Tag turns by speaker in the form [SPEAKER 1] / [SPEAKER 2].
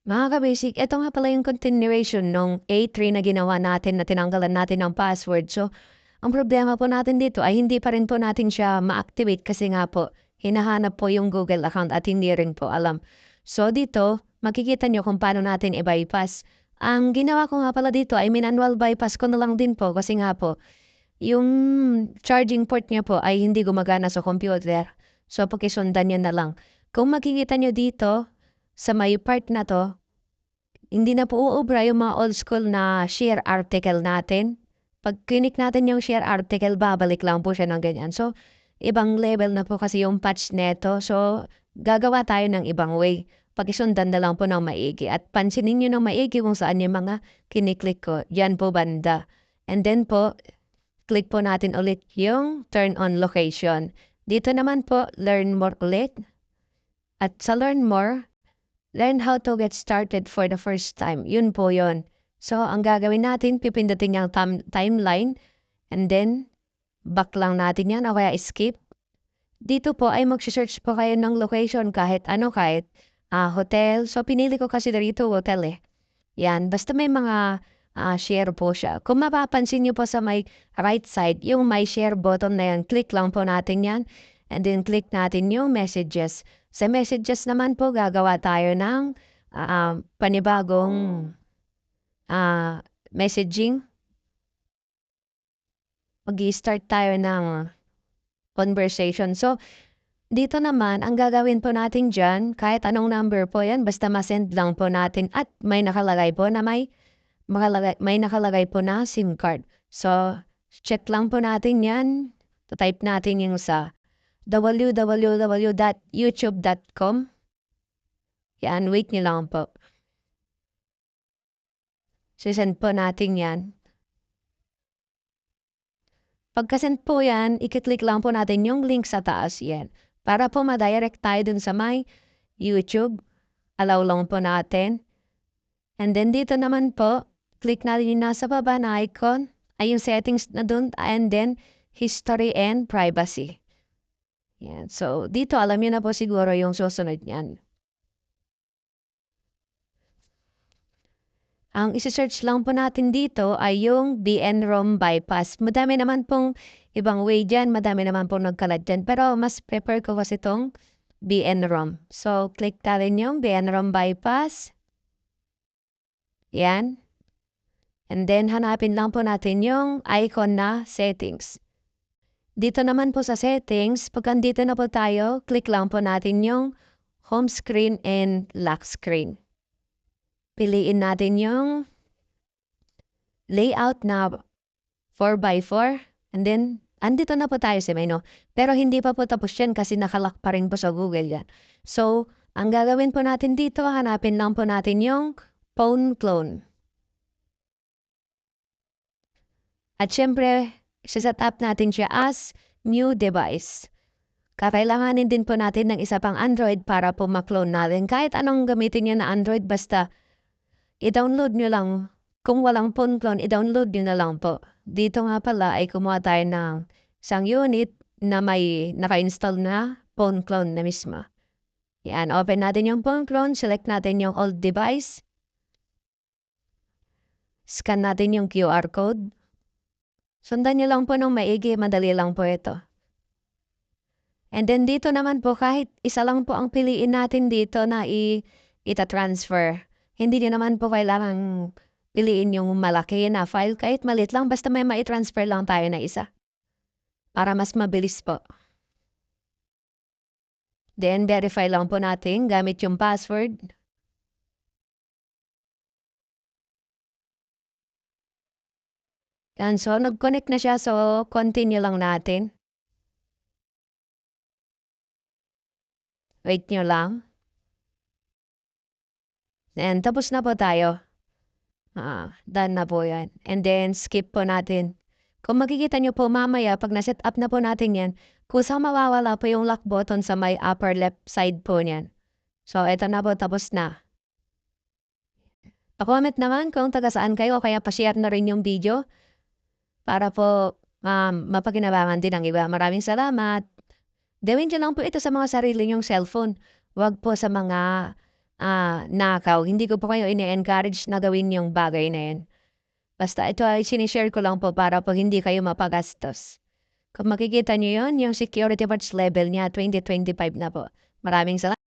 [SPEAKER 1] Mga ka-basic, eto nga pala yung continuation nung A3 na ginawa natin na tinanggalan natin ng password. So, ang problema po natin dito ay hindi pa rin po natin siya ma-activate kasi nga po, hinahanap po yung Google account at hindi rin po alam. So, dito, makikita nyo kung paano natin i-bypass. Ang ginawa ko nga pala dito ay manual bypass ko na lang din po kasi nga po, yung charging port niya po ay hindi gumagana sa computer. So, pakisundan nyo na lang. Kung makikita nyo dito, sa may part na 'to, hindi na po uubra yung mga old school na share article natin. 'Pag klinik natin yung share article, babalik lang po siya ng ganyan. So, ibang level na po kasi yung patch neto. So, gagawa tayo ng ibang way. Pakisundan na lang po ng maigi at pansinin niyo ng maigi kung saan yung mga kiniklik ko, diyan po banda. And then po, click po natin ulit yung turn on location. Dito naman po, learn more ulit. At sa learn more, learn how to get started for the first time. Yun po yun. So, ang gagawin natin, pipindutin yung timeline and then back lang natin yan o kaya skip. Dito po ay mag-search po kayo ng location kahit ano, kahit hotel. So, pinili ko kasi dito hotel eh. Yan, basta may mga share po siya. Kung mapapansin niyo po sa may right side, yung may share button na yan, click lang po natin yan. And then click natin yung messages. Sa messages naman po, gagawa tayo ng panibagong messaging. Mag-i-start tayo ng conversation. So, dito naman, ang gagawin po natin dyan, kahit anong number po yan, basta masend lang po natin at may nakalagay po na may nakalagay po na SIM card. So, check lang po natin yan. Type natin yung sa www.youtube.com. Yan, wait nyo lang po. Sisend po natin yan. Pagkasend po yan, ikiklik lang po natin yung link sa taas yan. Para po ma-direct tayo dun sa may YouTube. Allow lang po natin. And then dito naman po, click natin yung nasa baba na icon. Ay yung settings na dun. And then, history and privacy. Yan. So, dito alam niyo na po siguro yung susunod niyan. Ang isi-search lang po natin dito ay yung BNROM bypass. Madami naman pong ibang way dyan, madami naman pong nagkalat dyan. Pero mas prefer ko kasi itong BNROM. So, click natin yung BNROM bypass. Yan. And then, hanapin lang po natin yung icon na settings. Dito naman po sa settings, pag andito na po tayo, click lang po natin yung home screen and lock screen. Piliin natin yung layout na 4x4. And then, andito na po tayo sa menu. Pero hindi pa po tapos yan kasi nakalock pa rin po sa Google yan. So, ang gagawin po natin dito, hanapin lang po natin yung phone clone. At syempre, set up natin siya as new device. Kakailanganin din po natin ng isa pang Android para po ma-clone natin. Kahit anong gamitin nyo na Android, basta i-download nyo lang. Kung walang phone clone, i-download nyo na lang po. Dito nga pala ay kumuha tayo ng isang unit na may naka-install na phone clone na misma. Yan, open natin yung phone clone, select natin yung old device. Scan natin yung QR code. Sundan nyo lang po ng maigi, madali lang po ito. And then dito naman po, kahit isa lang po ang piliin natin dito na ita-transfer. Hindi din naman po kailangan piliin yung malaki na file. Kahit maliit lang, basta may ma-transfer lang tayo na isa. Para mas mabilis po. Then, verify lang po natin gamit yung password. Yan, so nag-connect na siya. So, continue lang natin. Wait nyo lang. And tapos na po tayo. Done na po yan. And then, skip po natin. Kung makikita nyo po mamaya, pag na-set up na po natin yan, kusang mawawala po yung lock button sa may upper left side po niyan. So, eto na po, tapos na. Pa-comment naman kung taga saan kayo, kaya pa-share na rin yung video para po mapakinabangan din ang iba. Maraming salamat. Gawin nyo lang po ito sa mga sarili nyong cellphone. Huwag po sa mga nakaw. Hindi ko po kayo ini-encourage na gawin yung bagay na yun. Basta ito ay sinishare ko lang po para po hindi kayo mapagastos. Kung makikita niyo yun, yung security watch level niya 2025 na po. Maraming salamat.